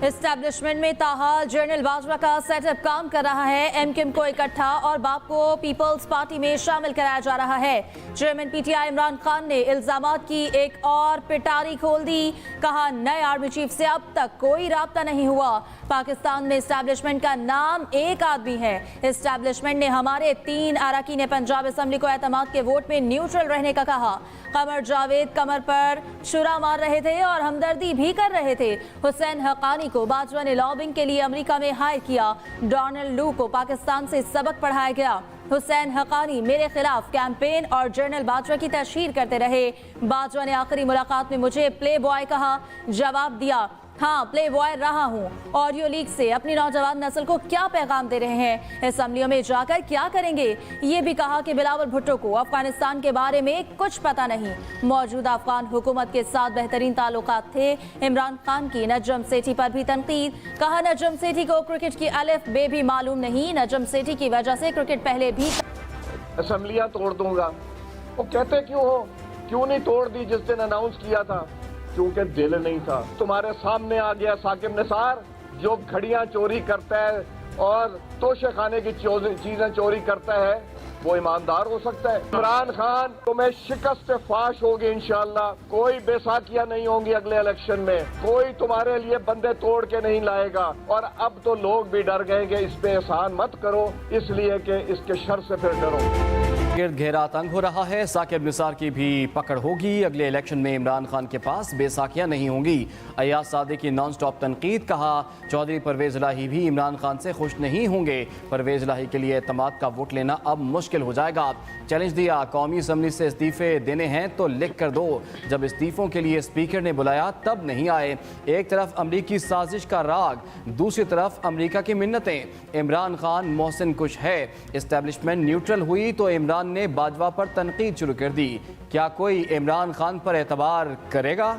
Establishment में ताहाल general Bajwa का setup काम कर रहा है। एमकेएम को इकट्ठा और बाप को पीपल्स पार्टी में शामिल कराया जा रहा है। चेयरमैन पीटीआई इमरान खान ने इल्जामात की एक और पिटारी खोल दी। कहा, नए आर्मी चीफ से अब तक कोई राब्ता नहीं हुआ। पाकिस्तान में एस्टैब्लिशमेंट का नाम एक आदमी है। एस्टैब्लिशमेंट ने हमारे 3 अरकान पंजाब असम्बली को एतमाद के वोट में न्यूट्रल रहने का कहा। कमर जावेद कमर पर छुरा मार रहे थे और हमदर्दी भी कर रहे थे। हुसैन हक्कानी को बाजवा ने लॉबिंग के लिए अमेरिका में हायर किया। डोनाल्ड लू को पाकिस्तान से सबक पढ़ाया गया। हुसैन हक्कानी मेरे खिलाफ कैंपेन और जनरल बाजवा की तशहीर करते रहे। बाजवा ने आखिरी मुलाकात में मुझे प्ले बॉय कहा। जवाब दिया, हाँ प्ले बॉय रहा हूँ। ऑडियो लीक से अपनी नौजवान नस्ल को क्या पैगाम दे रहे हैं, असम्बलियों में जाकर क्या करेंगे। ये भी कहा कि बिलावल भुट्टो को अफगानिस्तान के बारे में कुछ पता नहीं। मौजूदा अफगान हुकूमत के साथ बेहतरीन ताल्लुकात थे। इमरान खान की नजम सेठी पर भी तनकीद। कहा, नजम सेठी को क्रिकेट की अलिफ बे भी मालूम नहीं। नजम सेठी की वजह से क्रिकेट पहले भी असम्बलियां तोड़ दूंगा। वो कहते क्यों हो, क्यों नहीं तोड़ दी जिस दिन अनाउंस किया था? क्योंकि दिल नहीं था। तुम्हारे सामने आ गया साकिब निसार, जो घड़ियां चोरी करता है और तोशे खाने की चीजें चोरी करता है, वो ईमानदार हो सकता है? इमरान खान, तुम्हें शिकस्त फाश होगी इंशाल्लाह। कोई बेसाखियां नहीं होंगी अगले इलेक्शन में। कोई तुम्हारे लिए बंदे तोड़ के नहीं लाएगा। और अब तो लोग भी डर गए कि इस पे एहसान मत करो, इसलिए कि इसके शर से फिर डरो। गिर्द घेरा तंग हो रहा है। साकिब निसार की भी पकड़ होगी। अगले इलेक्शन में इमरान खान के पास बेसाखियां नहीं होंगी। अयाज सादिक की नॉन स्टॉप तनकीद। कहा, चौधरी परवेज इलाही भी इमरान खान से खुश नहीं होंगे। परवेज इलाही के लिए एतमाद का वोट लेना अब मुश्किल हो जाएगा। चैलेंज दिया, कौमी असम्बली से इस्तीफे देने हैं तो लिख कर दो। जब इस्तीफों के लिए स्पीकर ने बुलाया तब नहीं आए। एक तरफ अमरीकी साजिश का राग, दूसरी तरफ अमरीका की मिन्नतें। इमरान खान मोहसिन कुछ है। इस्टेब्लिशमेंट न्यूट्रल हुई तो इमरान ने बाजवा पर तनकीद शुरू कर दी। क्या कोई इमरान खान पर एतबार करेगा?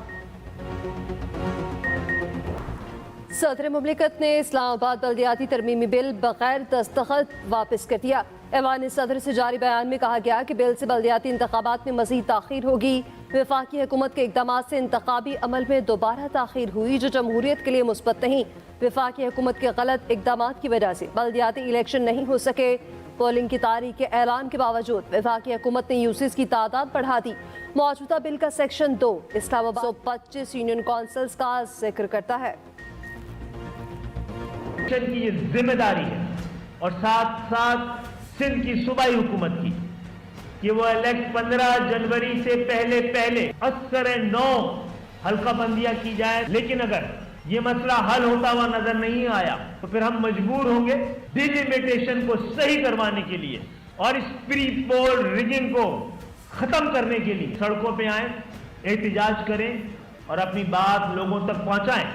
सदर मुमलिकत ने इस्लामाबाद बल्दियाती तरमीमी बिल बगैर दस्तखत वापस कर दिया। ऐवान सदर से जारी बयान में कहा गया कि बिल से बल्दियाती इंतखाबात में मजीद ताखीर होगी। वफाकी हुकूमत के इक़दाम से इंतखाबी अमल में दोबारा ताखीर हुई, जो जमहूरियत के लिए मुस्बत नहीं। वफाकी हुकूमत के गलत इक़दाम की वजह से बल्दियाती इलेक्शन नहीं हो सके। पोलिंग की तारीख के ऐलान के बावजूद वफाकी हुकूमत ने यूसीज की तादाद बढ़ा दी। मौजूदा बिल का सेक्शन 2 इस्लामाबाद 125 यूनियन काउंसिल्स का जिक्र करता है। की ये जिम्मेदारी है और साथ साथ सिंध की सूबाई हुकूमत की कि वो 15 जनवरी से पहले असर 9 हल्का बंदियां की जाए। लेकिन अगर ये मसला हल होता हुआ नजर नहीं आया तो फिर हम मजबूर होंगे डिलिमिटेशन को सही करवाने के लिए और इस प्री पोल रिगिंग को खत्म करने के लिए सड़कों पे आए, एहतिजाज करें और अपनी बात लोगों तक पहुंचाएं।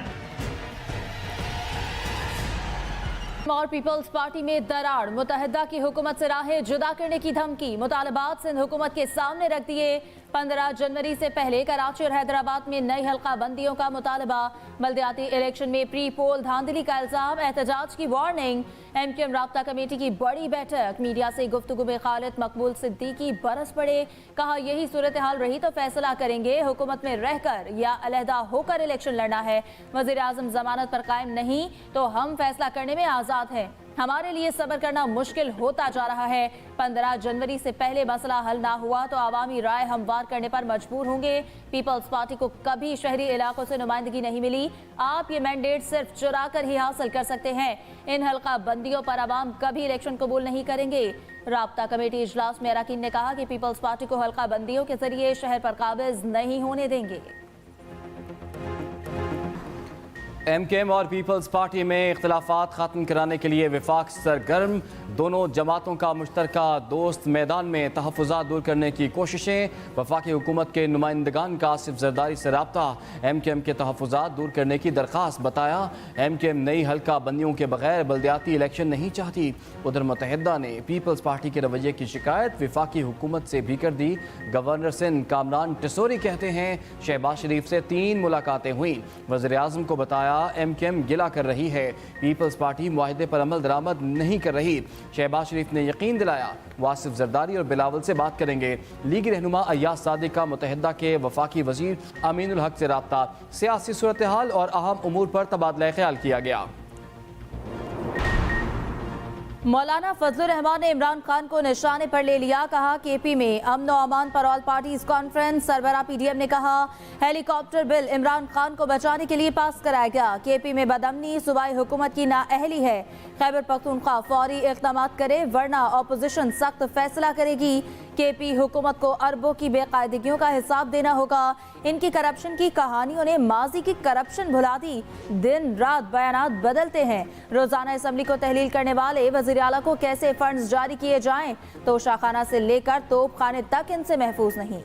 और पीपल्स पार्टी में दरार, मुत्तहिदा की हुकूमत से राहें जुदा करने की धमकी। मुतालबात सिंध हुकूमत के सामने रख दिए। 15 जनवरी से पहले कराची और हैदराबाद में नई हल्का बंदियों का मुतालबा। बल्दियाती इलेक्शन में प्री पोल धांधली का इल्जाम, एहतजाज की वार्निंग। एमकेएम राब्ता कमेटी की बड़ी बैठक। मीडिया से गुफ्तगू में खालिद मकबूल सिद्दीकी बरस पड़े। कहा, यही सूरत हाल रही तो फैसला करेंगे। हुकूमत में रहकर या अलहदा होकर इलेक्शन लड़ना है। वजीर आजम जमानत पर कायम नहीं तो हम फैसला करने में आजाद हैं। हमारे लिए सब्र करना मुश्किल होता जा रहा है। 15 जनवरी से पहले मसला हल ना हुआ तो आवामी राय हमवार करने पर मजबूर होंगे। पीपल्स पार्टी को कभी शहरी इलाकों से नुमाइंदगी नहीं मिली। आप ये मैंडेट सिर्फ चुरा कर ही हासिल कर सकते हैं। इन हल्का बंदियों पर आवाम कभी इलेक्शन कबूल नहीं करेंगे। राब्ता कमेटी इजलास में अरकान ने कहा कि पीपल्स पार्टी को हल्का बंदियों के जरिए शहर पर काबिज नहीं होने देंगे। एमकेएम और पीपल्स पार्टी में इख्तलाफात ख़त्म कराने के लिए वफाक सरगर्म। दोनों जमातों का मुश्तरका दोस्त मैदान में तहफ़्फ़ुज़ात दूर करने की कोशिशें। वफाकी हुकूमत के नुमाइंदगान का आसिफ जरदारी से रब्ता। एमकेएम के तहफ़्फ़ुज़ात दूर करने की दरख्वास्त। बताया, एमकेएम नई हल्का बंदियों के बगैर बल्दियाती इलेक्शन नहीं चाहती। उधर मुत्तहिदा ने पीपल्स पार्टी के रवैये की शिकायत वफाकी हुकूमत से भी कर दी। गवर्नर सिंध कामरान टिसोरी कहते हैं, शहबाज शरीफ से 3 मुलाकातें हुई। वज़ीर आज़म को बताया MKM गिला कर रही है। पीपल्स पार्टी मुआहदे पर अमल दरामद नहीं कर रही। शहबाज शरीफ ने यकीन दिलाया वासिफ जरदारी और बिलावल से बात करेंगे। लीगी रहनुमा अय्याज सादिक का मुत्तहिदा के वफाकी वजीर अमीनुल हक से रब्ता, सियासी सूरत हाल और अहम उमूर पर तबादला ख्याल किया गया। मौलाना फजलुर रहमान ने इमरान खान को निशाने पर ले लिया। कहा KP में अमन और अमान पर ऑल पार्टीज कॉन्फ्रेंस। सरबराह PDM ने कहा हेलीकॉप्टर बिल इमरान खान को बचाने के लिए पास कराया गया। KP में बदअमनी सूबाई हुकूमत की नाअहली है। खैबर पख्तूनख्वा फौरी इक़दाम करे वरना अपोजिशन सख्त फैसला करेगी। KP हुकूमत को अरबों की बेकायदगियों का हिसाब देना होगा। इनकी करप्शन की कहानियों ने माजी की करप्शन भुला दी। दिन रात बयानात बदलते हैं। रोजाना असम्बली को तहलील करने वाले वज़ीर आला को कैसे फंड्स जारी किए जाएं, तो शाखाना से लेकर तोप खाने तक इनसे महफूज नहीं।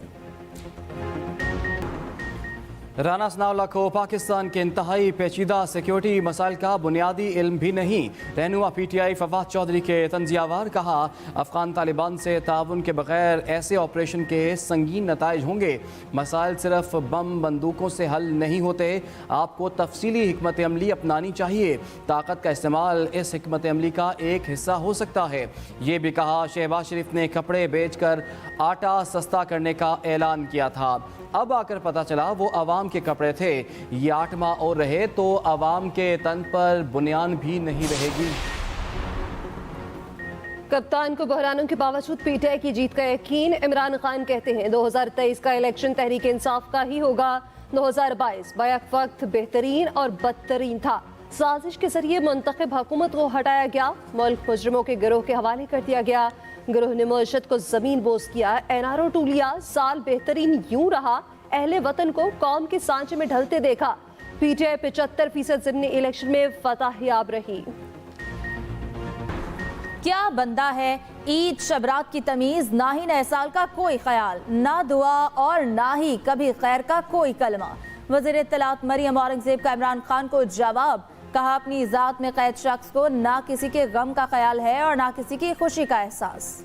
राना सनाउल्लाह को पाकिस्तान के इंतहाई पेचीदा सिक्योरिटी मसाइल का बुनियादी इल्म भी नहीं। रहनुमा PTI फवाद चौधरी के तंजियावार कहा अफगान तालिबान से ताउन के बगैर ऐसे ऑपरेशन के संगीन नताइज होंगे। मसाइल सिर्फ बम बंदूकों से हल नहीं होते। आपको तफसीली हिकमत अमली अपनानी चाहिए। ताकत का इस्तेमाल इस हिकमत अमली का एक हिस्सा हो सकता है। ये भी कहा शहबाज शरीफ ने कपड़े बेचकर आटा सस्ता करने का ऐलान किया था। अब आकर पता चला वो आवाम के कपड़े थे। ये 8 माह और रहे तो आवाम के तन पर बुनियान भी नहीं रहेगी। कप्तान को बहरानों के बावजूद PTI की जीत का यकीन। इमरान खान कहते हैं 2023 का इलेक्शन तहरीक इंसाफ का ही होगा। 2022 बैक वक्त बेहतरीन और बदतरीन था। साजिश के जरिए मुंतखब हुकूमत को हटाया गया। मुल्क मुजरिमों के गिरोह के हवाले कर दिया गया। गिरोह ने मईशत को जमीन बोस किया। NRO टूलिया साल बेहतरीन यूं रहा। अहले वतन को कौम के सांचे में ढलते देखा। PTI 75% ज़िमनी इलेक्शन में फतहयाब रही। क्या बंदा है ईद शबरात की तमीज, ना ही नए साल का कोई ख्याल, ना दुआ और ना ही कभी खैर का कोई कलमा। वज़ीर इत्तलात मरियम औरंगजेब का इमरान खान को जवाब। कहा अपनी जात में कैद शख्स को ना किसी के गम का ख्याल है और ना किसी की खुशी का एहसास।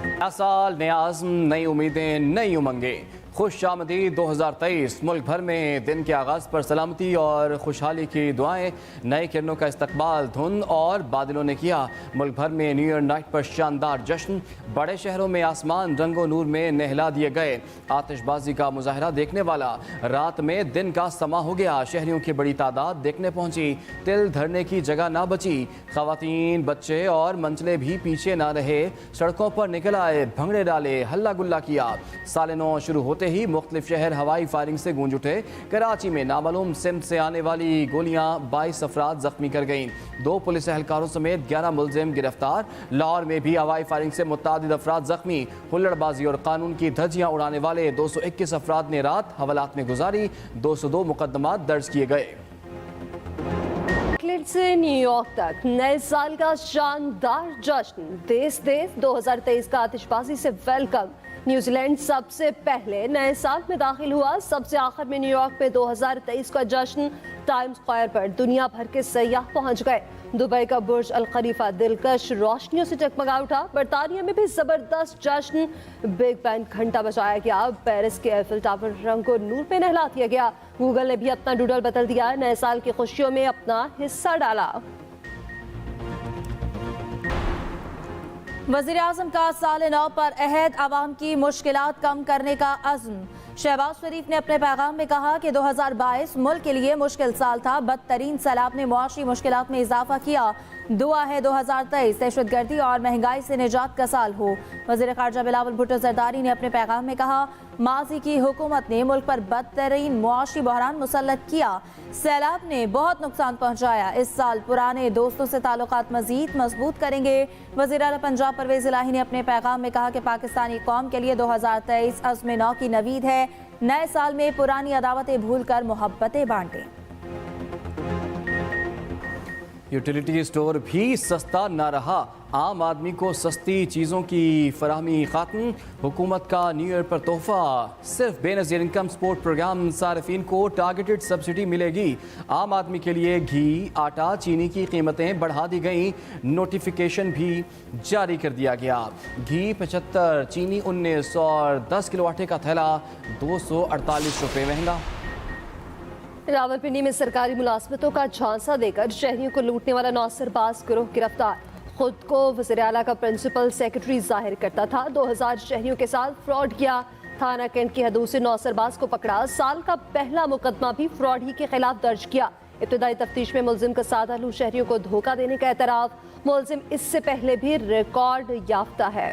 नया साल, नया आज़म, नई उम्मीदें, नई उमंगें। खुश आमदीद 2023। मुल्क भर में दिन के आगाज़ पर सलामती और खुशहाली की दुआएं। नए किरणों का इस्तकबाल धुंध और बादलों ने किया। मुल्क भर में न्यू ईयर नाइट पर शानदार जश्न। बड़े शहरों में आसमान रंगो नूर में नहला दिए गए। आतिशबाजी का मुजाहरा देखने वाला रात में दिन का समा हो गया। शहरियों की बड़ी तादाद देखने पहुंची। तिल धरने की जगह ना बची। खवातीन, बच्चे और मंचले भी पीछे ना रहे। सड़कों पर निकल आए, भंगड़े डाले, हल्ला गुल्ला किया। साल नौ शुरू होते ही मुख्तलिफ शहर हवाई फायरिंग से गूंज उठे। कराची में नामालूम सिमत से आने वाली गोलियां 22 अफराद जख्मी कर गईं। 2 पुलिस एहलकारों समेत 11 मुलजिम गिरफ्तार। लाहौर में भी हवाई फायरिंग से मुतादिद अफराद जख्मी। हुल्लड़बाजी और कानून की धज्जियां उड़ाने वाले 221 अफराद ने रात हवालात में गुजारी। 202 मुकदमात दर्ज किए गए। से न्यूयॉर्क तक नए साल का शानदार जश्न। देश 2023 का आतिशबाजी से वेलकम। न्यूजीलैंड सबसे पहले नए साल में दाखिल हुआ। सबसे आखिर में न्यूयॉर्क में 2023 का जश्न। टाइम्स स्क्वायर पर दुनिया भर के सयाह पहुंच गए। दुबई का बुर्ज अल खलीफा दिलकश रोशनियों से जगमगा उठा। बरतानिया में भी जबरदस्त जश्न। बिग बैंड घंटा बजाया गया। पेरिस के एफिल टावर रंगो नूर पे नहला दिया गया। गूगल ने भी अपना डूडल बदल दिया। नए साल की खुशियों में अपना हिस्सा डाला। वज़ीर आज़म का साल नौ पर अहद आवाम की मुश्किलात कम करने का अज़्म। शहबाज शरीफ ने अपने पैगाम में कहा कि 2022 मुल्क के लिए मुश्किल साल था। बदतरीन सैलाब ने मुआशी मुश्किलात में इजाफा किया। दुआ है 2023 दहशतगर्दी और महंगाई से निजात का साल हो। वज़ीर ख़ारजा बिलावल भुट्टो ज़रदारी ने अपने पैगाम में कहा माजी की हुकूमत ने मुल्क पर बदतरीन मुआशी बहरान मुसल्लत किया। सैलाब ने बहुत नुकसान पहुँचाया। इस साल पुराने दोस्तों से ताल्लुकात मज़ीद मजबूत करेंगे। वज़ीर आला पंजाब परवेज़ इलाही ने अपने पैगाम में कहा कि पाकिस्तानी कौम के लिए 2023 अज़्म नौ की नवीद है। नए साल में पुरानी अदावतें भूल कर मोहब्बतें बांटें। यूटिलिटी स्टोर भी सस्ता ना रहा। आम आदमी को सस्ती चीज़ों की फराहमी खात्म। हुकूमत का न्यू ईयर पर तोहफा। सिर्फ बेनज़ीर इनकम सपोर्ट प्रोग्राम सारिफिन को टारगेटेड सब्सिडी मिलेगी। आम आदमी के लिए घी, आटा, चीनी की कीमतें बढ़ा दी गई। नोटिफिकेशन भी जारी कर दिया गया। घी 75, चीनी 19 और 10 किलो आटे का थैला 248 रुपये महंगा। रावलपिंडी में सरकारी मुलाजमतों का झांसा देकर शहरियों को लूटने वाला नौसरबाज गिरोह गिरफ्तार। खुद को वज़ीर आला का प्रिंसिपल सेक्रेटरी जाहिर करता था। 2000 शहरियों के साथ फ्रॉड किया। थाना कैंट की हदूद से नौसरबाज को पकड़ा। साल का पहला मुकदमा भी फ्रॉड ही के खिलाफ दर्ज किया। इब्तदाई तफ्तीश में मुलजिम का सादालू शहरियों को धोखा देने का एतराफ। मुलजिम इससे पहले भी रिकॉर्ड याफ्ता है।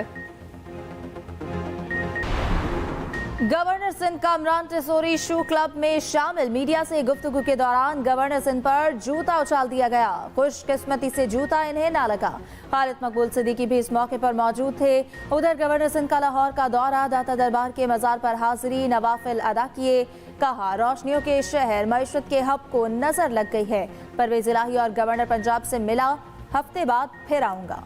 गवर्नर सिंध का इमरान टेसोरी शू क्लब में शामिल। मीडिया से गुफ्तगू के दौरान गवर्नर सिंध पर जूता उछाल दिया गया। खुशकिस्मती से जूता इन्हें ना लगा। खालिद मकबूल सिद्दीकी भी इस मौके पर मौजूद थे। उधर गवर्नर सिंध का लाहौर का दौरा, दाता दरबार के मजार पर हाजिरी, नवाफिल अदा किए। कहा रोशनियों के शहर मईशत के हब को नजर लग गई है। परवेज इलाही और गवर्नर पंजाब से मिला, हफ्ते बाद फिर आऊंगा।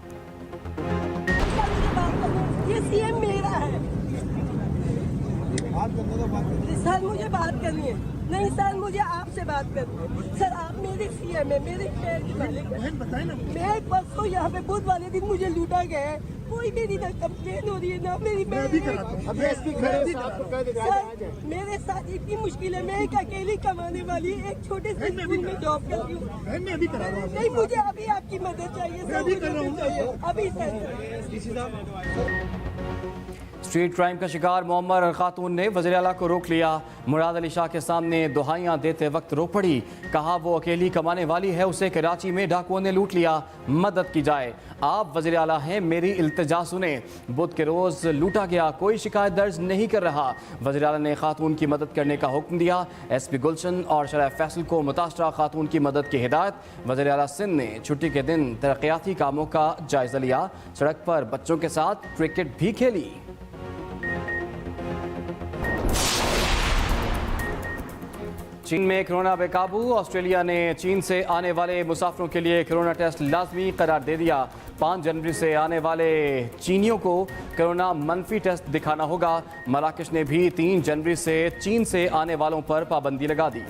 ये सीएम मेरा है सर, मुझे बात करनी है। नहीं सर, मुझे आपसे बात करनी है। सर आप मेरे सीएम है, मेरे शहर के मालिक हैं। मैं परसों यहाँ पे बुध वाले दिन मुझे लूटा गया है। कोई मेरी ना कंप्लेन हो रही है ना मेरी। सर मेरे साथ इतनी मुश्किल है। मैं एक अकेली कमाने वाली एक छोटे से स्कूल में जॉब करती हूँ। नहीं मुझे अभी आपकी मदद चाहिए सर, अभी सर। स्ट्रीट क्राइम का शिकार मोअम्मर खातून ने वज़ीर आला को रोक लिया। मुराद अली शाह के सामने दुहाइयां देते वक्त रो पड़ी। कहा वो अकेली कमाने वाली है, उसे कराची में डाकुओं ने लूट लिया, मदद की जाए। आप वज़ीर आला हैं, मेरी इल्तिजा सुने। बुध के रोज़ लूटा गया, कोई शिकायत दर्ज नहीं कर रहा। वज़ीर आला ने खातून की मदद करने का हुक्म दिया। SP गुलशन और शराय फैसल को मुतासरा खातून की मदद की हिदायत। वज़ीर आला सिंध ने छुट्टी के दिन तरक्याती कामों का जायजा लिया। सड़क पर बच्चों के साथ क्रिकेट भी खेली। चीन में कोरोना बेकाबू। ऑस्ट्रेलिया ने चीन से आने वाले मुसाफिरों के लिए कोरोना टेस्ट लाजमी करार दे दिया। 5 जनवरी से आने वाले चीनियों को कोरोना मनफी टेस्ट दिखाना होगा। मराकश ने भी 3 जनवरी से चीन से आने वालों पर पाबंदी लगा दी।